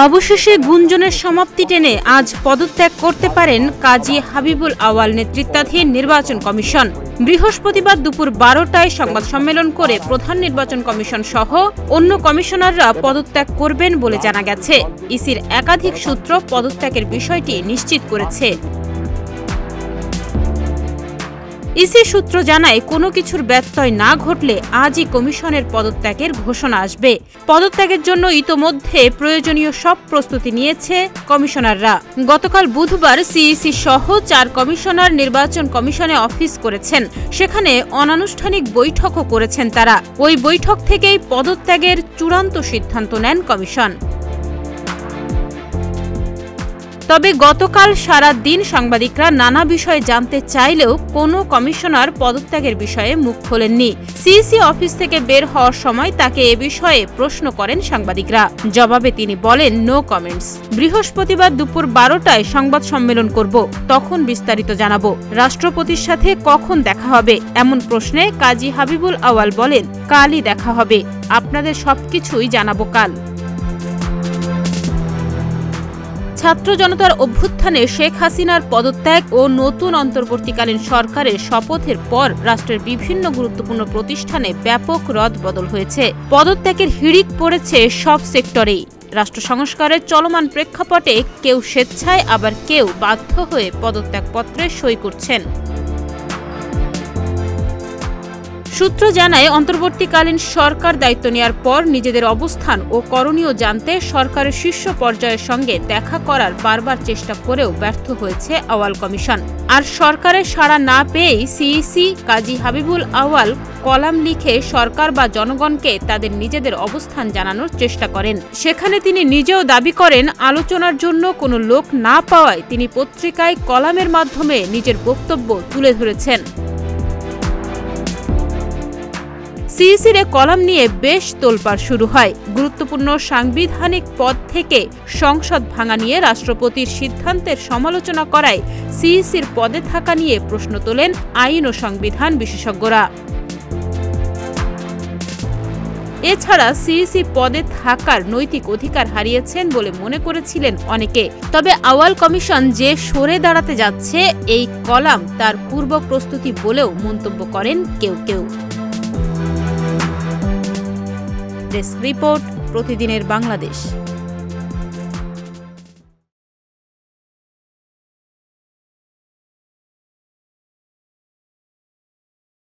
অবশেষে গুঞ্জনের সমাপ্তি টেনে আজ পদত্যাগ করতে পারেন কাজী হাবিবুল আওয়াল নেতৃত্বাধীন নির্বাচন কমিশন। বৃহস্পতিবার দুপুর 12টায় সংবাদ সম্মেলন করে প্রধান নির্বাচন কমিশন সহ অন্য কমিশনাররা পদত্যাগ করবেন বলে জানা গেছে। ইসির একাধিক সূত্র পদত্যাগের বিষয়টি নিশ্চিত করেছে। ইসি সূত্র জানায়, কোনো কিছুর ব্যত্যয় না ঘটলে আজই কমিশনের পদত্যাগের ঘোষণা আসবে। পদত্যাগের জন্য ইতোমধ্যে প্রয়োজনীয় সব প্রস্তুতি নিয়েছে কমিশনাররা। গতকাল বুধবার সিইসি সহ 4 কমিশনার নির্বাচন কমিশনে অফিস করেছেন। সেখানে অনানুষ্ঠানিক বৈঠকও করেছেন তারা। ওই বৈঠক থেকেই পদত্যাগের চূড়ান্ত সিদ্ধান্ত নেন কমিশন। তবে গতকাল সারা দিন সাংবাদিকরা নানা বিষয়ে জানতে চাইলেও কোনো কমিশনার পদত্যাগের বিষয়ে মুখ খোলেননি। সিইসি অফিস থেকে বের হওয়ার সময় তাকে এ বিষয়ে প্রশ্ন করেন সাংবাদিকরা। জবাবে তিনি বলেন, নো কমেন্টস। বৃহস্পতিবার দুপুর 12টায় সংবাদ সম্মেলন করব, তখন বিস্তারিত জানাবো। রাষ্ট্রপতির সাথে কখন দেখা হবে এমন প্রশ্নে কাজী হাবিবুল আওয়াল বলেন, কালই দেখা হবে, আপনাদের সবকিছুই জানাবো কাল। ছাত্র জনতার অভ্যুত্থানে শেখ হাসিনার পদত্যাগ ও নতুন অন্তর্বর্তীকালীন সরকারের শপথের পর রাষ্ট্রের বিভিন্ন গুরুত্বপূর্ণ প্রতিষ্ঠানে ব্যাপক রদবদল হয়েছে। পদত্যাগের হিড়িক পড়েছে সব সেক্টরেই। রাষ্ট্র সংস্কারের চলমান প্রেক্ষাপটে কেউ স্বেচ্ছায়, আবার কেউ বাধ্য হয়ে পদত্যাগপত্রে সই করছেন। সূত্র জানায়, অন্তর্বর্তীকালীন সরকার দায়িত্ব নেওয়ার পর নিজেদের অবস্থান ও করণীয় জানতে সরকারের শীর্ষ পর্যায়ের সঙ্গে দেখা করার বারবার চেষ্টা করেও ব্যর্থ হয়েছে আওয়াল কমিশন। আর সরকারের সাড়া না পেয়েই সিইসি কাজী হাবিবুল আওয়াল কলাম লিখে সরকার বা জনগণকে তাদের নিজেদের অবস্থান জানানোর চেষ্টা করেন। সেখানে তিনি নিজেও দাবি করেন, আলোচনার জন্য কোনো লোক না পাওয়ায় তিনি পত্রিকায় কলামের মাধ্যমে নিজের বক্তব্য তুলে ধরেছেন। সিইসির কলাম নিয়ে বেশ তোলপাড় শুরু হয়। গুরুত্বপূর্ণ সাংবিধানিক পদ থেকে সংসদ ভাঙা নিয়ে রাষ্ট্রপতির সিদ্ধান্তের সমালোচনা করায় সিইসির পদে থাকা নিয়ে প্রশ্ন তোলেন আইন ও সংবিধান বিশেষজ্ঞরা। এছাড়া সিইসি পদে থাকার নৈতিক অধিকার হারিয়েছেন বলে মনে করেছিলেন অনেকে। তবে আওয়াল কমিশন যে সরে দাঁড়াতে যাচ্ছে, এই কলাম তার পূর্ব প্রস্তুতি বলেও মন্তব্য করেন কেউ কেউ। ডেস্ক রিপোর্ট, প্রতিদিনের বাংলাদেশ।